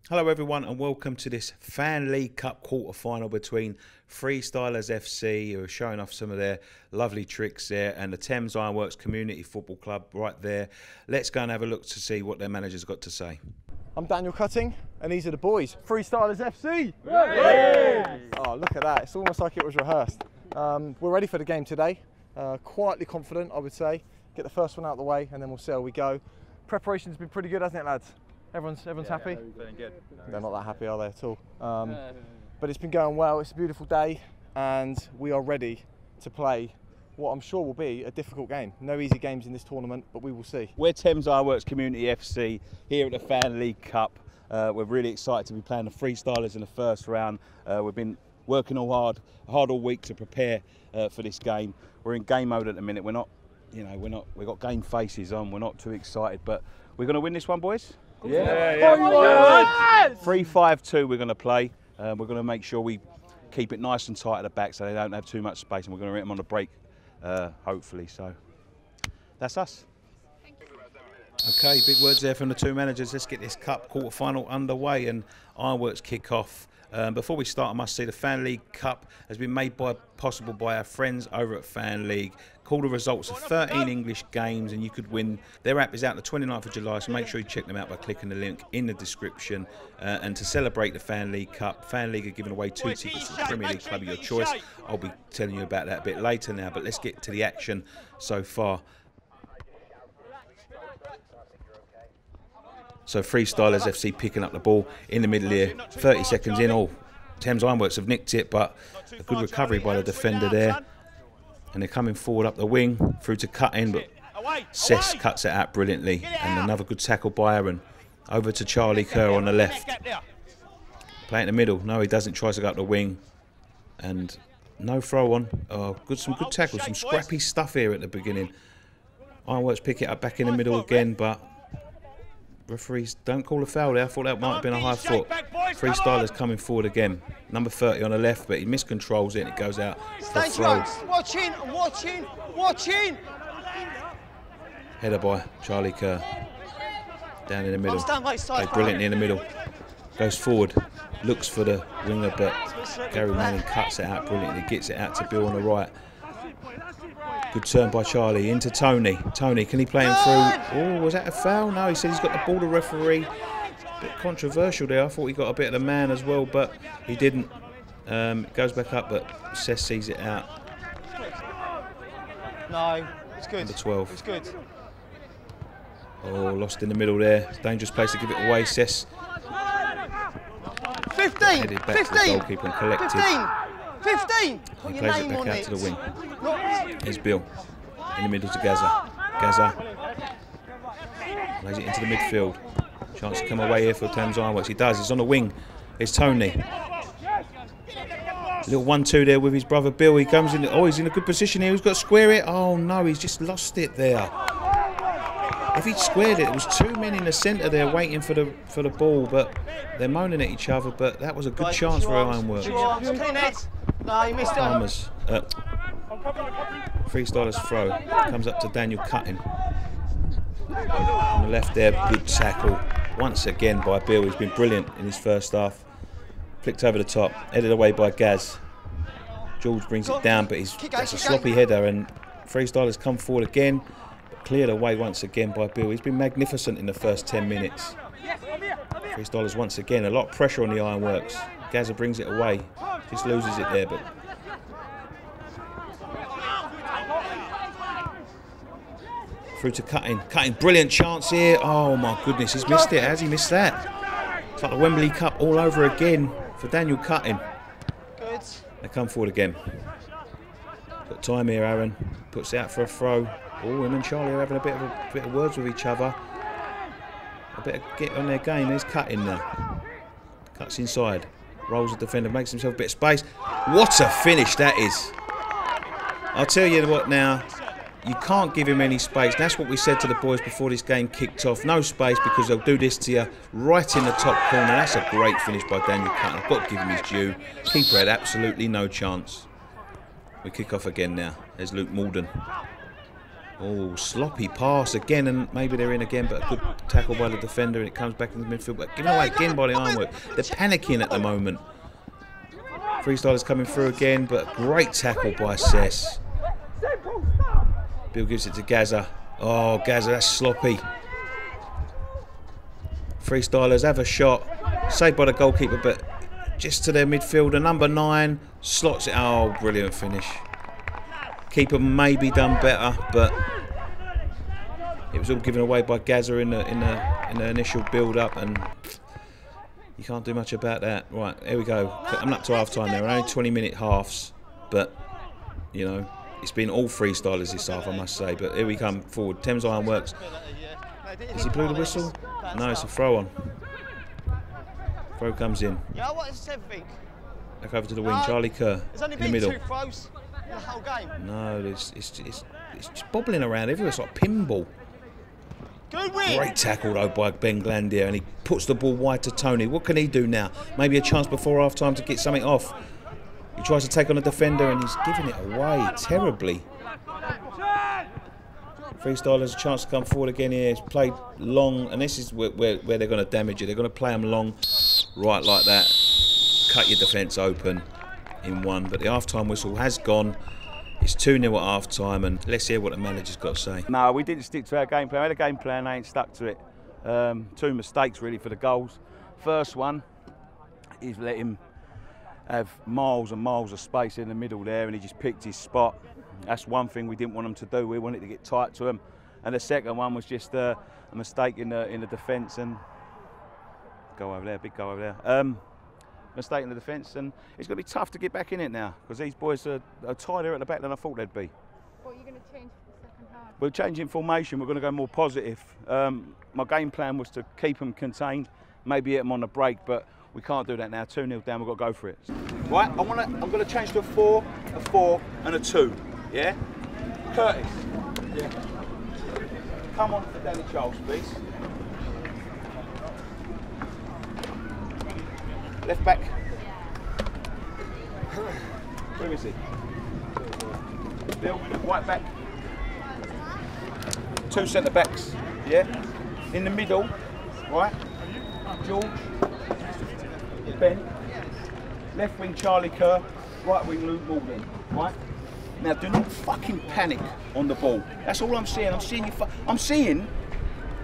Hello everyone and welcome to this Fan League Cup quarter-final between Freestylers FC, who are showing off some of their lovely tricks there, and the Thames Ironworks Community Football Club right there. Let's go and have a look to see what their manager's got to say. I'm Daniel Cutting and these are the boys, Freestylers FC! Yay! Oh, look at that, it's almost like it was rehearsed. We're ready for the game today, quietly confident I would say. Get the first one out of the way and then we'll see how we go. Preparation's been pretty good, hasn't it lads? Everyone's happy? Feeling good. They're not that happy, are they, at all? But it's been going well, it's a beautiful day, and we are ready to play what I'm sure will be a difficult game. No easy games in this tournament, but we will see. We're Thames Ironworks Community FC here at the Fan League Cup. We're really excited to be playing the Freestylers in the first round. We've been working hard all week to prepare for this game. We're in game mode at the minute. We've got game faces on. We're not too excited, but we're going to win this one, boys. Yeah. 3-5-2 we're going to play. We're going to make sure we keep it nice and tight at the back so they don't have too much space, and we're going to hit them on the break, hopefully. So that's us. Okay, big words there from the two managers. Let's get this cup quarter-final underway and Ironworks kick off. Before we start, I must say the Fan League Cup has been made possible by our friends over at Fan League. Call the results of 13 English games and you could win. Their app is out the 29th of July, so make sure you check them out by clicking the link in the description. And to celebrate the Fan League Cup, Fan League are giving away 2 tickets to the Premier League club of your choice. I'll be telling you about that a bit later now, but let's get to the action so far. So Freestylers FC picking up the ball in the middle here, 30 seconds in. Oh, Thames Ironworks have nicked it, but a good recovery by the defender there. And they're coming forward up the wing, through to Cutting, but Cess cuts it out brilliantly. And another good tackle by Aaron. Over to Charlie Kerr on the left. Play in the middle. No, he doesn't. Tries to go up the wing. And no throw on. Oh, some good tackles, some scrappy stuff here at the beginning. Ironworks pick it up back in the middle again, but referees don't call a foul there. I thought that might have been a high foot. Freestylers coming forward again. Number 30 on the left, but he miscontrols it and it goes out for a throw. Watching! Header by Charlie Kerr. Down in the middle. Played brilliantly in the middle. Goes forward. Looks for the winger, but Gary Manning cuts it out brilliantly. Gets it out to Bill on the right. Good turn by Charlie into Tony. Tony, can he play him through? Oh, was that a foul? No, he said he's got the ball to referee. Bit controversial there. I thought he got a bit of the man as well, but he didn't. It goes back up, but Cess sees it out. No, it's good. Number 12. It's good. Oh, lost in the middle there. Dangerous place to give it away. Cess 15. Headed back to the goalkeeper and collected. 15. He plays it back out to the wing. Here's Bill in the middle to Gaza. Gaza plays it into the midfield. Chance to come away here for Thames Ironworks. He does. He's on the wing. Here's Tony. Little 1-2 there with his brother Bill. He comes in. Oh, he's in a good position here. He's got to square it. Oh no, he's just lost it there. If he'd squared it, it was 2 men in the centre there waiting for the ball, but they're moaning at each other. But that was a good chance for Ironworks. No, he missed Palmer's Freestylers throw comes up to Daniel Cutting. On the left there, good tackle once again by Bill. He's been brilliant in his first half. Flicked over the top, headed away by Gaz. George brings it down, but that's a sloppy header, and Freestylers come forward again, but cleared away once again by Bill. He's been magnificent in the first 10 minutes. Freestylers once again, a lot of pressure on the Ironworks. Gaza brings it away, just loses it there, but through to Cutting. Cutting, brilliant chance here. Oh my goodness, he's missed it. Has he missed that? It's like the Wembley Cup all over again for Daniel Cutting. Good. They come forward again. Got time here, Aaron. Puts it out for a throw. Oh, him and Charlie are having a bit of words with each other. A bit of get on their game. There's Cutting now. Cuts inside. Rolls the defender, makes himself a bit of space. What a finish that is. I'll tell you what now. You can't give him any space. That's what we said to the boys before this game kicked off. No space, because they'll do this to you right in the top corner. That's a great finish by Daniel Cutting. I've got to give him his due. Keeper had absolutely no chance. We kick off again now. There's Luke Malden. Oh, sloppy pass again, and maybe they're in again, but a good tackle by the defender, and it comes back into the midfield. But given away again by the Ironworks. They're panicking at the moment. Freestylers coming through again, but great tackle by Cess. Bill gives it to Gaza. Oh, Gaza, that's sloppy. Freestylers have a shot, saved by the goalkeeper, but just to their midfielder, number 9, slots it. Oh, brilliant finish. Keeper maybe done better, but it was all given away by Gaza in the initial build-up, and you can't do much about that. Right, here we go. I'm up to half-time now. We're only 20-minute halves, but you know it's been all Freestylers this half, I must say. But here we come forward. Thames Ironworks. Has he blew the whistle? No, it's a throw-on. Throw comes in. Yeah, what is everything? Back over to the wing. Charlie Kerr in the middle. There's only been 2 throws in the whole game. No, it's just bobbling around everywhere. It's like pinball. Good win. Great tackle though by Ben Glandier, and he puts the ball wide to Tony. What can he do now? Maybe a chance before half time to get something off. He tries to take on a defender and he's giving it away terribly. Freestylers a chance to come forward again here. It's played long, and this is where they're going to damage you. They're going to play them long, right like that. Cut your defence open in one. But the half-time whistle has gone. It's 2-0 at half-time, and let's hear what the manager's got to say. No, we didn't stick to our game plan. We had a game plan, they ain't stuck to it. 2 mistakes really for the goals. First one is let him have miles and miles of space in the middle there, and he just picked his spot. That's one thing we didn't want him to do. We wanted to get tight to him. And the second one was just a mistake in the defence, and go over there, big go over there. Mistake in the defence, and it's going to be tough to get back in it now because these boys are tighter at the back than I thought they'd be. What are you going to change for the second half? We're changing formation. We're going to go more positive. My game plan was to keep them contained, maybe hit them on the break, but we can't do that now. 2-0 down. We've got to go for it. Right, I'm going to change to a 4, and a 2. Yeah, Curtis. Yeah. Come on for Danny Charles, please. Left back. Where is he? Bill, right back. 2 centre backs. Yeah. In the middle, right? George. Ben. Left wing Charlie Kerr. Right wing Luke Morgan. Right. Now, do not fucking panic on the ball. That's all I'm seeing. I'm seeing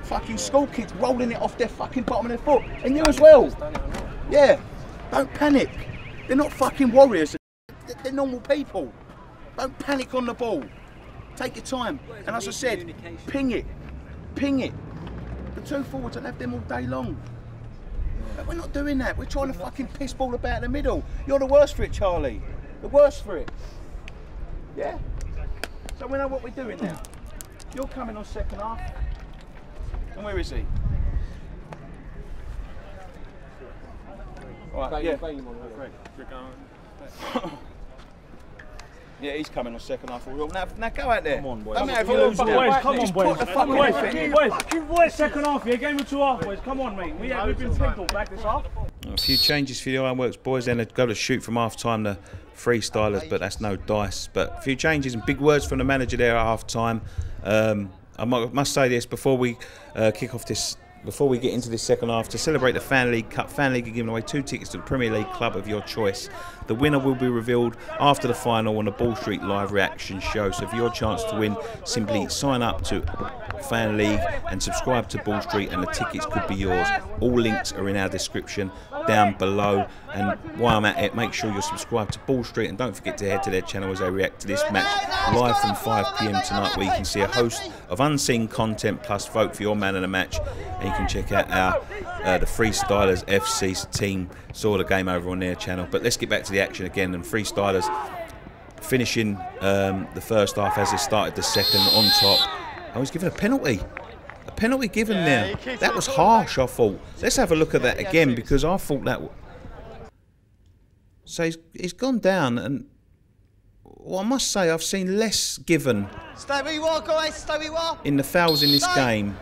fucking school kids rolling it off their fucking bottom of their foot, and you as well. Yeah, don't panic. They're not fucking warriors. They're normal people. Don't panic on the ball. Take your time. And as I said, ping it. The 2 forwards, I'll have them all day long. But we're not doing that. We're trying to fucking piss ball about in the middle. You're the worst for it, Charlie. The worst for it. Yeah? So we know what we're doing now. You're coming on second half. And where is he? Right, yeah. Yeah, he's coming on second half. Now go out there. Come on, boys. Come on, boys. Second half, yeah. Game of 2 half, boys. Come on, mate. We've been picked all back this half. A few changes for the Ironworks boys. Then they go to shoot from half time. The Freestylers, but that's no dice. But a few changes and big words from the manager there at half time. I must say this before we kick off this. Before we get into this second half, to celebrate the Fan League Cup, Fan League are giving away 2 tickets to the Premier League club of your choice. The winner will be revealed after the final on the Ball Street live reaction show. So for your chance to win, simply sign up to Fan League and subscribe to Ball Street, and the tickets could be yours. All links are in our description down below. And while I'm at it, make sure you're subscribed to Ball Street, and don't forget to head to their channel as they react to this match live from 5 PM tonight, where you can see a host of unseen content plus vote for your man of the match. And you can check out our the Freestylers FC team. Saw the game over on their channel. But let's get back to the action again. And Freestylers finishing the first half as they started the second on top. I was given a penalty. A penalty given there. That was harsh, I thought. Let's have a look at that again, because I thought that. So he's gone down, and well, I must say I've seen less given Stay where you are, guys. Stay where you are. in the fouls in this game.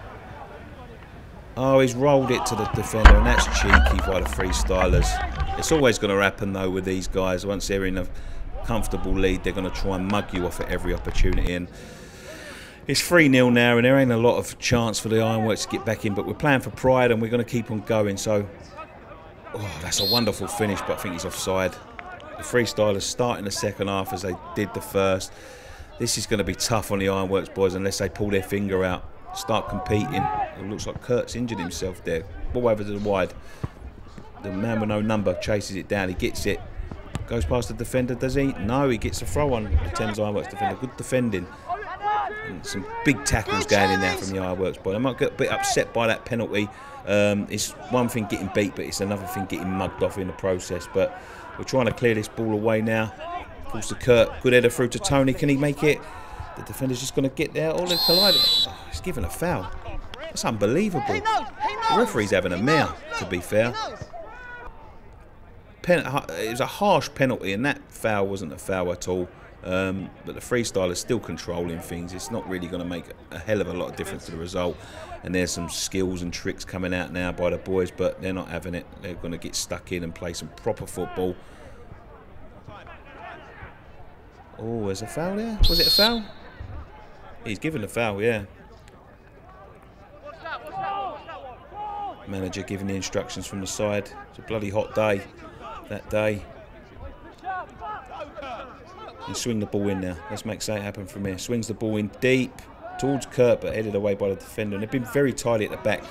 Oh, he's rolled it to the defender, and that's cheeky by the Freestylers. It's always going to happen, though, with these guys. Once they're in a comfortable lead, they're going to try and mug you off at every opportunity. And It's 3-0 now, and there ain't a lot of chance for the Ironworks to get back in, but we're playing for pride and we're going to keep on going. So, that's a wonderful finish, but I think he's offside. The Freestylers starting the second half as they did the first. This is going to be tough on the Ironworks boys unless they pull their finger out, start competing. It looks like Kurt's injured himself there. Ball over to the wide. The man with no number chases it down, he gets it. Goes past the defender, does he? No, he gets a throw on the Thames Ironworks defender. Good defending. And some big tackles going in there from the Ironworks boy. I might get a bit upset by that penalty. It's one thing getting beat, but it's another thing getting mugged off in the process. But we're trying to clear this ball away now. Falls to Kurt. Good header through to Tony. Can he make it? The defender's just going to get there. Oh, they collided. Oh, he's given a foul. That's unbelievable. The referee's having a mare, to be fair. It was a harsh penalty, and that foul wasn't a foul at all. But the Freestylers still controlling things. It's not really going to make a hell of a lot of difference to the result. And there's some skills and tricks coming out now by the boys, but they're not having it. They're going to get stuck in and play some proper football. Oh, there's a foul there. Was it a foul? He's given a foul, yeah. Manager giving the instructions from the side. It's a bloody hot day that day. And swing the ball in now. Let's make something happen from here. Swings the ball in deep towards Kurt, but headed away by the defender. And they've been very tidy at the back,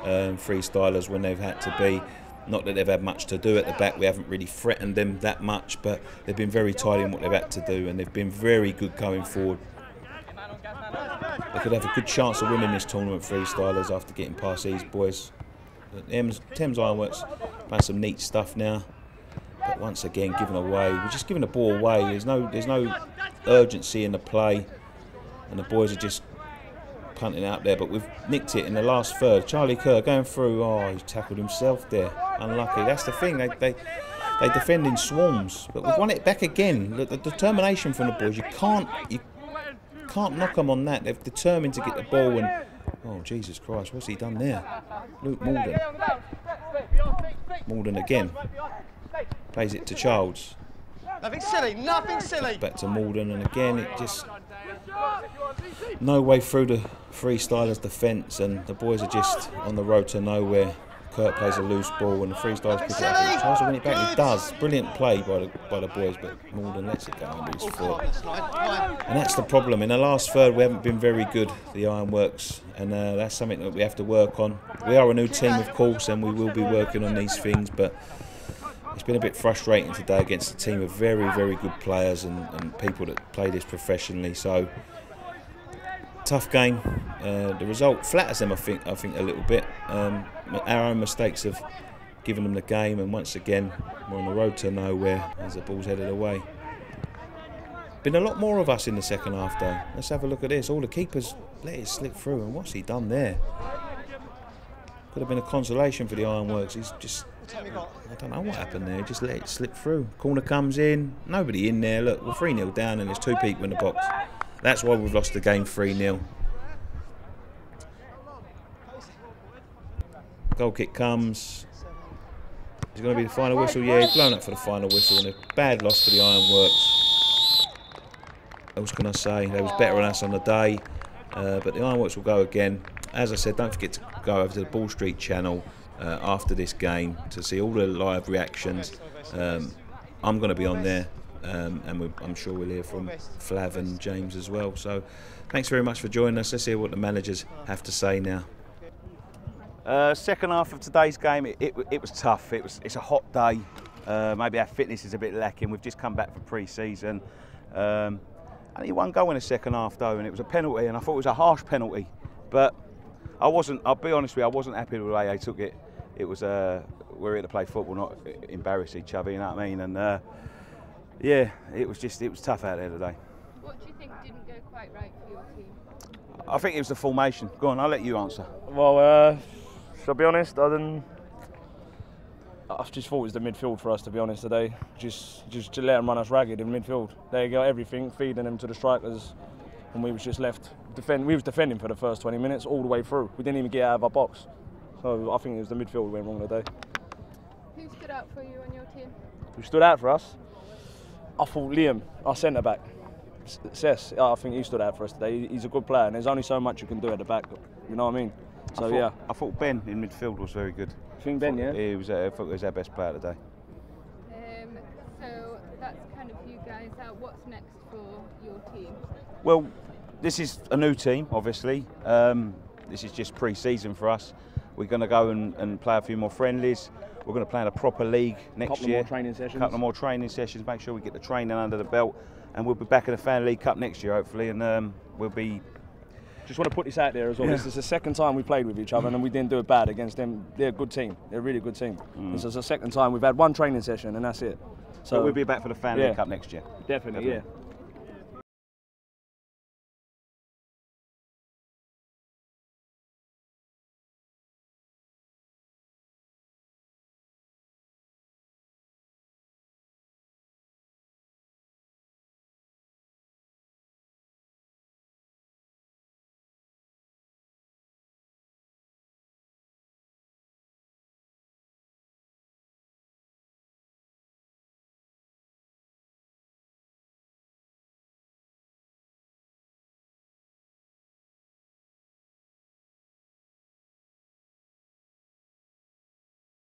Freestylers, when they've had to be. Not that they've had much to do at the back. We haven't really threatened them that much, but they've been very tidy in what they've had to do, and they've been very good going forward. They could have a good chance of winning this tournament, Freestylers, after getting past these boys. Thames Ironworks playing some neat stuff now. But once again, given away. We're just giving the ball away. There's no urgency in the play, and the boys are just punting out there. But we've nicked it in the last third. Charlie Kerr going through. Oh, he tackled himself there. Unlucky. That's the thing. They defend in swarms, but we've won it back again. The determination from the boys. You can't knock them on that. They've determined to get the ball. And oh, Jesus Christ, what's he done there? Luke Malden. Malden again. Plays it to Childs. Nothing silly, nothing silly. Back to Malden, and again it just no way through the Freestylers' defence, and the boys are just on the road to nowhere. Kurt plays a loose ball, and the Freestylers pick it up. He tries to win it back. He does. Brilliant play by the boys, but Malden lets it go under his foot. And that's the problem. In the last third, we haven't been very good, the Ironworks, and that's something that we have to work on. We are a new team, of course, and we will be working on these things, but it's been a bit frustrating today against a team of very, very good players and people that play this professionally. So tough game. The result flatters them, I think a little bit. Our own mistakes have given them the game, and once again we're on the road to nowhere as the ball's headed away. Been a lot more of us in the second half though. Let's have a look at this. All the keepers let it slip through, and what's he done there? Could have been a consolation for the Ironworks. He's just, I don't know what happened there. He just let it slip through. Corner comes in, nobody in there. Look, we're 3-0 down and there's two people in the box. That's why we've lost the game 3-0. Goal kick comes. Is it going to be the final whistle? Yeah, he's blown up for the final whistle, and a bad loss for the Ironworks. What else can I say? They was better than us on the day, but the Ironworks will go again. As I said, don't forget to go over to the Ball Street channel after this game to see all the live reactions. I'm going to be on there, and I'm sure we'll hear from Flav and James as well. So thanks very much for joining us. Let's hear what the managers have to say now. Second half of today's game, it was tough. It's a hot day. Maybe our fitness is a bit lacking. We've just come back from pre-season. Only one goal in the second half though, and it was a penalty, and I thought it was a harsh penalty. But I'll be honest with you, I wasn't happy with the way they took it. It was, we're here to play football, not embarrass each other, you know what I mean? And yeah, it was tough out there today. What do you think didn't go quite right for your team? I think it was the formation. Go on, I'll let you answer. Well, to be honest, I just thought it was the midfield for us, to be honest, today. Just to let them run us ragged in midfield. They got everything, feeding them to the strikers, and we was just left. We was defending for the first 20 minutes all the way through. We didn't even get out of our box. So I think it was the midfield went wrong today. Who stood out for you on your team? Who stood out for us? I thought Liam, our centre back. Cess, I think he stood out for us today. He's a good player, and there's only so much you can do at the back. You know what I mean? So I thought Ben in midfield was very good. You think Ben? Yeah. He was. I thought he was our best player today. So that's kind of you guys out. What's next for your team? Well, this is a new team, obviously. This is just pre-season for us. We're going to go and play a few more friendlies. We're going to play in a proper league next year. Couple of more training sessions. Make sure we get the training under the belt, and we'll be back in the Fan League Cup next year, hopefully. And we'll be. Just want to put this out there as well. This is the second time we played with each other, and we didn't do it bad against them. They're a good team. They're a really good team. This is the second time we've had one training session, and that's it. So we'll be back for the Fan League Cup next year. Definitely. Yeah.